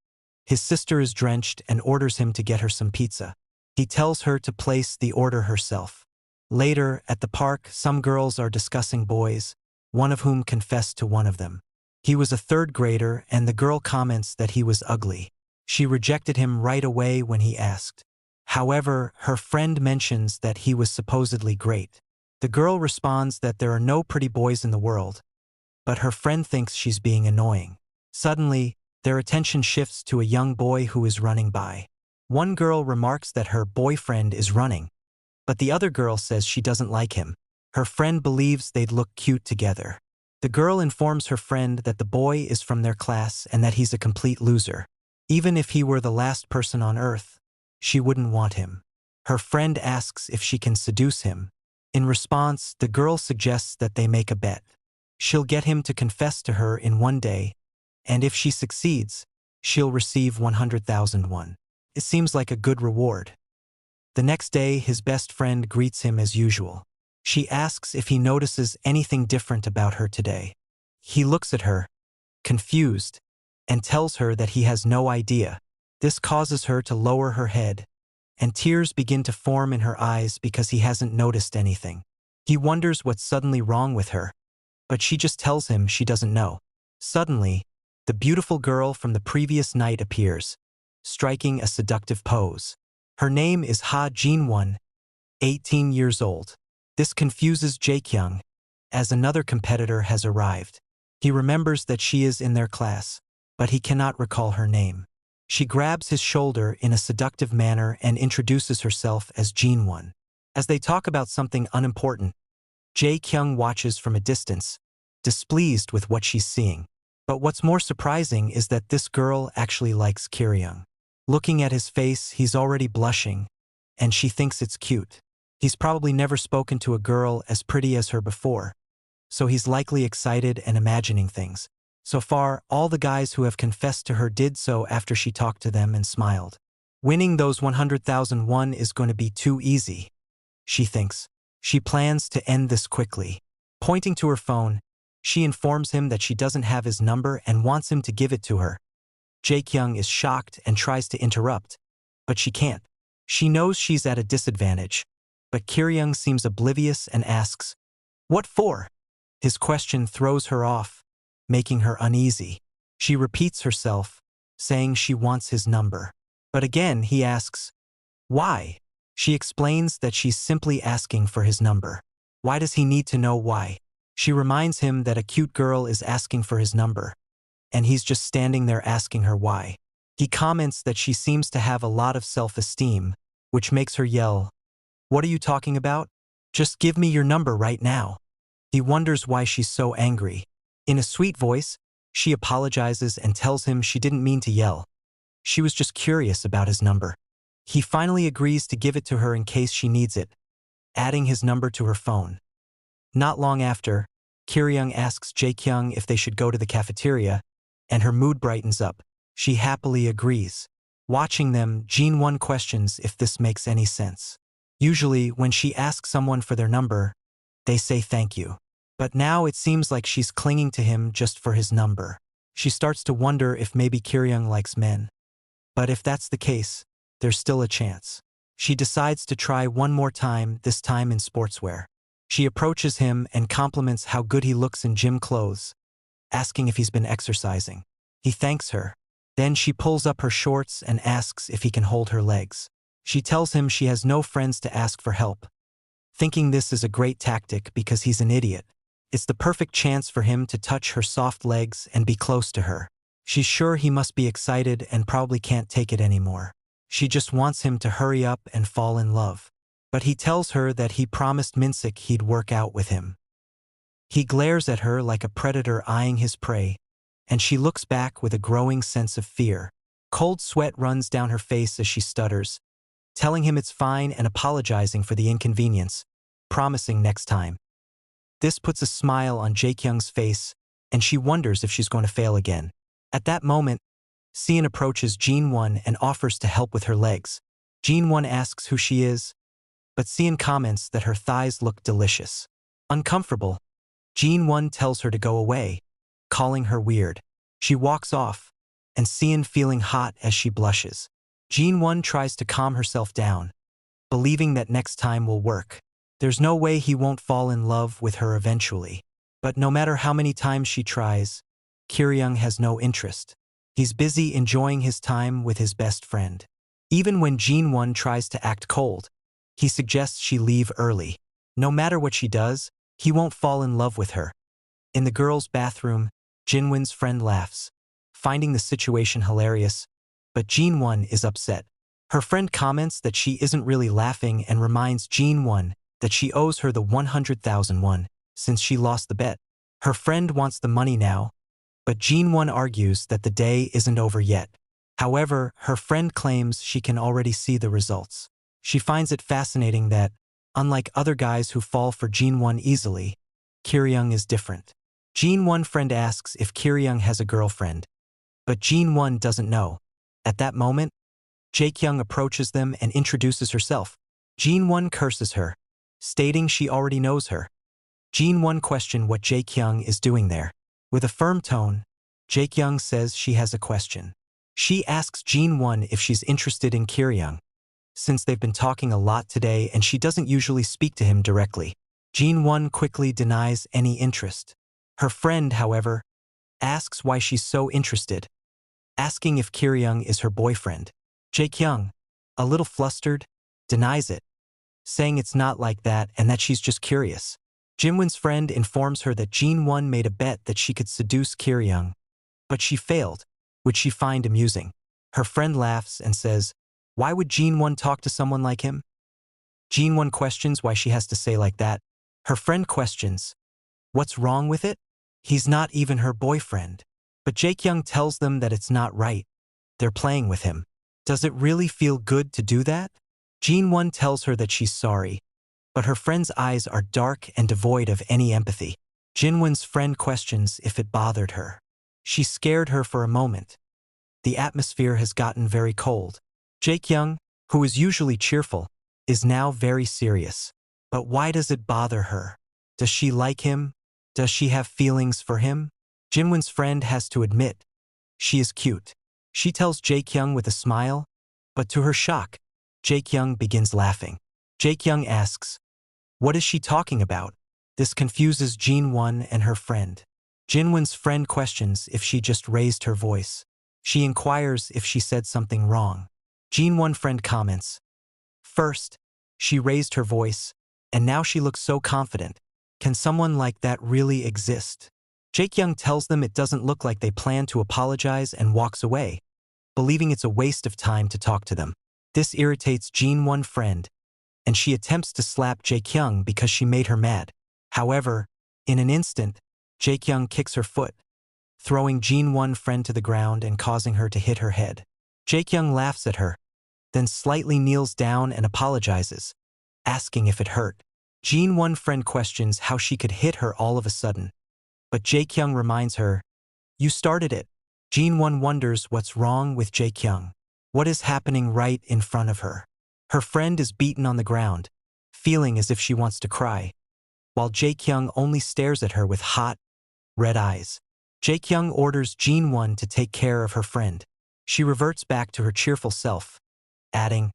his sister is drenched and orders him to get her some pizza. He tells her to place the order herself. Later, at the park, some girls are discussing boys, one of whom confessed to one of them. He was a third grader, and the girl comments that he was ugly. She rejected him right away when he asked. However, her friend mentions that he was supposedly great. The girl responds that there are no pretty boys in the world, but her friend thinks she's being annoying. Suddenly, their attention shifts to a young boy who is running by. One girl remarks that her boyfriend is running, but the other girl says she doesn't like him. Her friend believes they'd look cute together. The girl informs her friend that the boy is from their class and that he's a complete loser. Even if he were the last person on Earth, she wouldn't want him. Her friend asks if she can seduce him. In response, the girl suggests that they make a bet. She'll get him to confess to her in one day, and if she succeeds, she'll receive 100,000 won. It seems like a good reward. The next day, his best friend greets him as usual. She asks if he notices anything different about her today. He looks at her, confused, and tells her that he has no idea. This causes her to lower her head, and tears begin to form in her eyes because he hasn't noticed anything. He wonders what's suddenly wrong with her, but she just tells him she doesn't know. Suddenly, the beautiful girl from the previous night appears, striking a seductive pose. Her name is Ha Jin-won, 18 years old. This confuses Jae-kyung, as another competitor has arrived. He remembers that she is in their class, but he cannot recall her name. She grabs his shoulder in a seductive manner and introduces herself as Jin-won. As they talk about something unimportant, Jae-kyung watches from a distance, displeased with what she's seeing. But what's more surprising is that this girl actually likes Kir-young. Looking at his face, he's already blushing, and she thinks it's cute. He's probably never spoken to a girl as pretty as her before. so he's likely excited and imagining things. So far, all the guys who have confessed to her did so after she talked to them and smiled. Winning those 100,000 won is going to be too easy, she thinks. She plans to end this quickly. Pointing to her phone, she informs him that she doesn't have his number and wants him to give it to her. Jae-kyung is shocked and tries to interrupt, but she can't. She knows she's at a disadvantage, but Kir-young seems oblivious and asks, "What for?" His question throws her off, making her uneasy. She repeats herself, saying she wants his number. But again he asks, "Why?" She explains that she's simply asking for his number. Why does he need to know why? She reminds him that a cute girl is asking for his number, and he's just standing there asking her why. He comments that she seems to have a lot of self-esteem, which makes her yell, "What are you talking about? Just give me your number right now." He wonders why she's so angry. In a sweet voice, she apologizes and tells him she didn't mean to yell. She was just curious about his number. He finally agrees to give it to her in case she needs it, adding his number to her phone. Not long after, Kir-young asks Jae-kyung if they should go to the cafeteria, and her mood brightens up. She happily agrees. Watching them, Jin-won questions if this makes any sense. Usually, when she asks someone for their number, they say thank you. But now it seems like she's clinging to him just for his number. She starts to wonder if maybe Kir-young likes men. But if that's the case, there's still a chance. She decides to try one more time, this time in sportswear. She approaches him and compliments how good he looks in gym clothes, asking if he's been exercising. He thanks her. Then she pulls up her shorts and asks if he can hold her legs. She tells him she has no friends to ask for help, thinking this is a great tactic because he's an idiot. It's the perfect chance for him to touch her soft legs and be close to her. She's sure he must be excited and probably can't take it anymore. She just wants him to hurry up and fall in love. But he tells her that he promised Minsik he'd work out with him. He glares at her like a predator eyeing his prey, and she looks back with a growing sense of fear. Cold sweat runs down her face as she stutters, telling him it's fine and apologizing for the inconvenience, promising next time. This puts a smile on Jae-kyung's face, and she wonders if she's going to fail again. At that moment, Sae-on approaches Jin-won and offers to help with her legs. Jin-won asks who she is, but Sae-on comments that her thighs look delicious. Uncomfortable, Jin-won tells her to go away, calling her weird. She walks off, and Sae-on feeling hot as she blushes. Jin-won tries to calm herself down, believing that next time will work. There's no way he won't fall in love with her eventually. But no matter how many times she tries, Kir-young has no interest. He's busy enjoying his time with his best friend. Even when Jin-won tries to act cold, he suggests she leave early. No matter what she does, he won't fall in love with her. In the girls' bathroom, Jin-won's friend laughs, finding the situation hilarious, but Jin-won is upset. Her friend comments that she isn't really laughing and reminds Jin-won that she owes her the 100,000 won since she lost the bet. Her friend wants the money now, but Jin-won argues that the day isn't over yet. However, her friend claims she can already see the results. She finds it fascinating that, unlike other guys who fall for Jin-won easily, Kir-young is different. Jin-won friend asks if Kir-young has a girlfriend, but Jin-won doesn't know. At that moment, Jae-kyung approaches them and introduces herself. Jin-won curses her, stating she already knows her. Jin-won questions what Jae-kyung is doing there. With a firm tone, Jae-kyung says she has a question. She asks Jin-won if she's interested in Kir-young, since they've been talking a lot today and she doesn't usually speak to him directly. Jin-won quickly denies any interest. Her friend, however, asks why she's so interested, asking if Kir-young is her boyfriend. Jae-kyung, a little flustered, denies it, saying it's not like that and that she's just curious. Jin-won's friend informs her that Jin-won made a bet that she could seduce Kir-young, but she failed, which she finds amusing. Her friend laughs and says, "Why would Jin-won talk to someone like him?" Jin-won questions why she has to say like that. Her friend questions, "What's wrong with it? He's not even her boyfriend." But Jae-kyung tells them that it's not right. They're playing with him. Does it really feel good to do that? Jin-won tells her that she's sorry, but her friend's eyes are dark and devoid of any empathy. Jinwon's friend questions if it bothered her. She scared her for a moment. The atmosphere has gotten very cold. Jae-kyung, who is usually cheerful, is now very serious. But why does it bother her? Does she like him? Does she have feelings for him? Jinwon's friend has to admit, she is cute. She tells Jae-kyung with a smile, but to her shock, Jae-kyung begins laughing. Jae-kyung asks, what is she talking about? This confuses Jinwon and her friend. Jinwon's friend questions if she just raised her voice. She inquires if she said something wrong. Jinwon's friend comments, first, she raised her voice, and now she looks so confident. Can someone like that really exist? Jae-kyung tells them it doesn't look like they plan to apologize and walks away, believing it's a waste of time to talk to them. This irritates Jinwon's friend, and she attempts to slap Jae-kyung because she made her mad. However, in an instant, Jae-kyung kicks her foot, throwing Jinwon's friend to the ground and causing her to hit her head. Jae-kyung laughs at her, then slightly kneels down and apologizes, asking if it hurt. Jinwon's friend questions how she could hit her all of a sudden, but Jae-kyung reminds her, you started it. Jinwon wonders what's wrong with Jae-kyung. What is happening right in front of her? Her friend is beaten on the ground, feeling as if she wants to cry, while Jae-kyung only stares at her with hot, red eyes. Jae-kyung orders Jinwon to take care of her friend. She reverts back to her cheerful self, adding,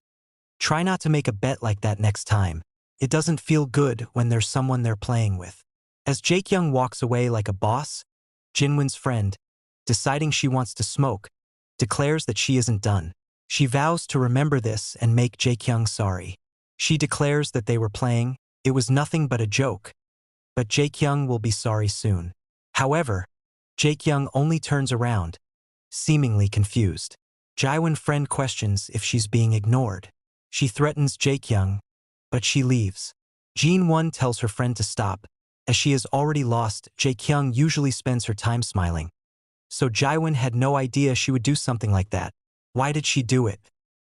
try not to make a bet like that next time. It doesn't feel good when there's someone they're playing with. As Jae-kyung walks away like a boss, Jinwon's friend, deciding she wants to smoke, declares that she isn't done. She vows to remember this and make Jae-kyung sorry. She declares that they were playing, it was nothing but a joke, but Jae-kyung will be sorry soon. However, Jae-kyung only turns around, seemingly confused. Jaewon's friend questions if she's being ignored. She threatens Jae-kyung, but she leaves. Jinwon tells her friend to stop. As she has already lost, Jae-kyung usually spends her time smiling. So Jaewon had no idea she would do something like that. Why did she do it?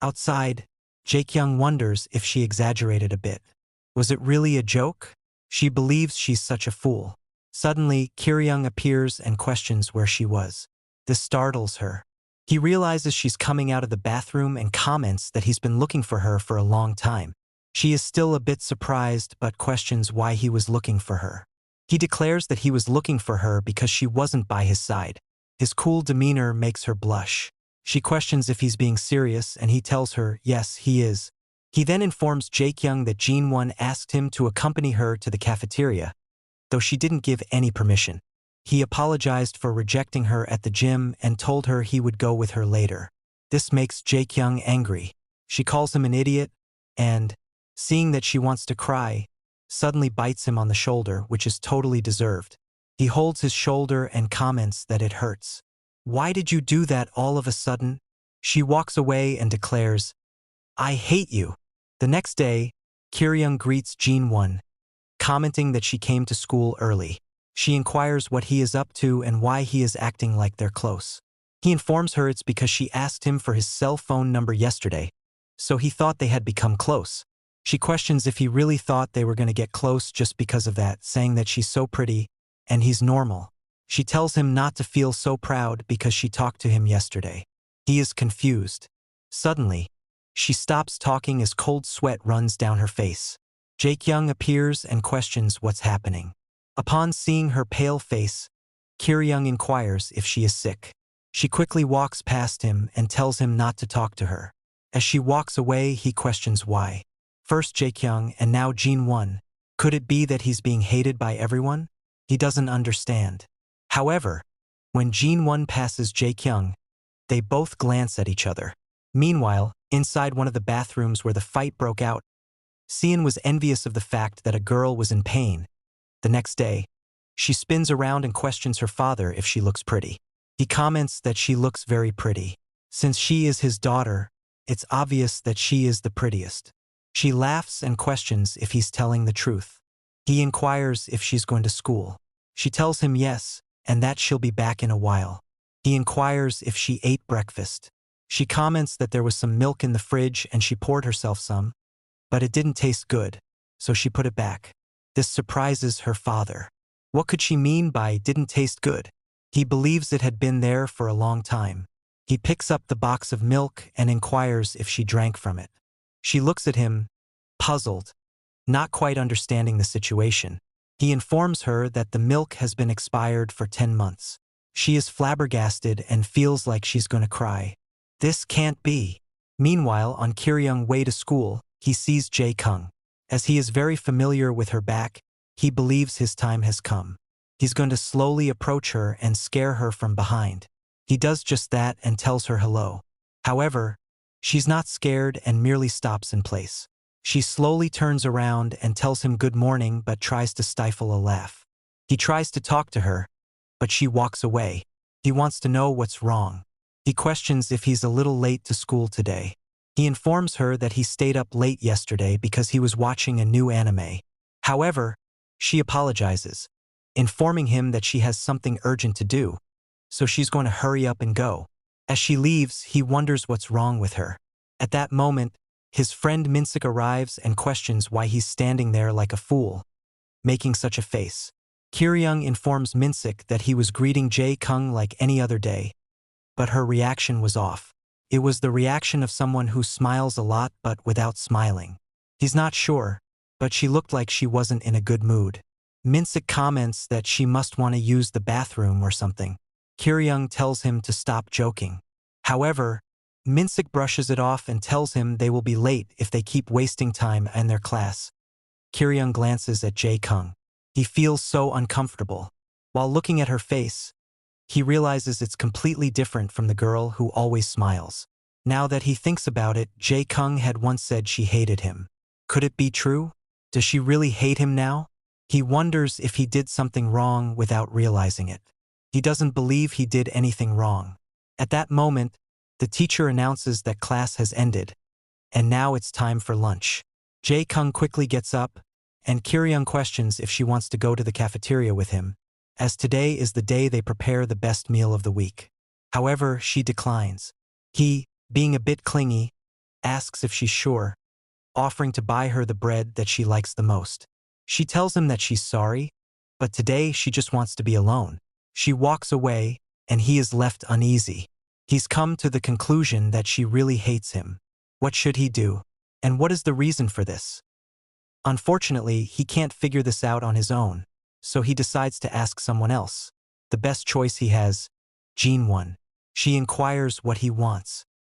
Outside, Jae-kyung wonders if she exaggerated a bit. Was it really a joke? She believes she's such a fool. Suddenly, Kir-young appears and questions where she was. This startles her. He realizes she's coming out of the bathroom and comments that he's been looking for her for a long time. She is still a bit surprised but questions why he was looking for her. He declares that he was looking for her because she wasn't by his side. His cool demeanor makes her blush. She questions if he's being serious and he tells her, yes, he is. He then informs Jae-kyung that Jinwon asked him to accompany her to the cafeteria, though she didn't give any permission. He apologized for rejecting her at the gym and told her he would go with her later. This makes Jae-kyung angry. She calls him an idiot and, seeing that she wants to cry, suddenly bites him on the shoulder, which is totally deserved. He holds his shoulder and comments that it hurts. Why did you do that all of a sudden? She walks away and declares, I hate you. The next day, Kir-young greets Jinwon, commenting that she came to school early. She inquires what he is up to and why he is acting like they're close. He informs her it's because she asked him for his cell phone number yesterday, so he thought they had become close. She questions if he really thought they were going to get close just because of that, saying that she's so pretty and he's normal. She tells him not to feel so proud because she talked to him yesterday. He is confused. Suddenly, she stops talking as cold sweat runs down her face. Jae-kyung appears and questions what's happening. Upon seeing her pale face, Kir-young inquires if she is sick. She quickly walks past him and tells him not to talk to her. As she walks away, he questions why. First Jae-kyung and now Jinwon. Could it be that he's being hated by everyone? He doesn't understand. However, when Jinwon passes Jae-kyung, they both glance at each other. Meanwhile, inside one of the bathrooms where the fight broke out, Sae-on was envious of the fact that a girl was in pain. The next day, she spins around and questions her father if she looks pretty. He comments that she looks very pretty. Since she is his daughter, it's obvious that she is the prettiest. She laughs and questions if he's telling the truth. He inquires if she's going to school. She tells him yes, and that she'll be back in a while. He inquires if she ate breakfast. She comments that there was some milk in the fridge and she poured herself some, but it didn't taste good, so she put it back. This surprises her father. What could she mean by didn't taste good? He believes it had been there for a long time. He picks up the box of milk and inquires if she drank from it. She looks at him, puzzled, not quite understanding the situation. He informs her that the milk has been expired for 10 months. She is flabbergasted and feels like she's going to cry. This can't be. Meanwhile, on Kiryung's way to school, he sees Jae-kung. As he is very familiar with her back, he believes his time has come. He's going to slowly approach her and scare her from behind. He does just that and tells her hello. However, she's not scared and merely stops in place. She slowly turns around and tells him good morning but tries to stifle a laugh. He tries to talk to her, but she walks away. He wants to know what's wrong. He questions if he's a little late to school today. He informs her that he stayed up late yesterday because he was watching a new anime. However, she apologizes, informing him that she has something urgent to do, so she's going to hurry up and go. As she leaves, he wonders what's wrong with her. At that moment, his friend Minsik arrives and questions why he's standing there like a fool, making such a face. Kiryung informs Minsik that he was greeting Jae-kung like any other day, but her reaction was off. It was the reaction of someone who smiles a lot but without smiling. He's not sure, but she looked like she wasn't in a good mood. Minsik comments that she must want to use the bathroom or something. Kiryung tells him to stop joking. However, Minsik brushes it off and tells him they will be late if they keep wasting time in their class. Kiryung glances at Jae-kung. He feels so uncomfortable. While looking at her face, he realizes it's completely different from the girl who always smiles. Now that he thinks about it, Jae-kung had once said she hated him. Could it be true? Does she really hate him now? He wonders if he did something wrong without realizing it. He doesn't believe he did anything wrong. At that moment, the teacher announces that class has ended, and now it's time for lunch. Jae-kung quickly gets up, and Kiryung questions if she wants to go to the cafeteria with him, as today is the day they prepare the best meal of the week. However, she declines. He, being a bit clingy, asks if she's sure, offering to buy her the bread that she likes the most. She tells him that she's sorry, but today she just wants to be alone. She walks away, and he is left uneasy. He's come to the conclusion that she really hates him. What should he do? And what is the reason for this? Unfortunately, he can't figure this out on his own, so he decides to ask someone else. The best choice he has, Jean-won. She inquires what he wants.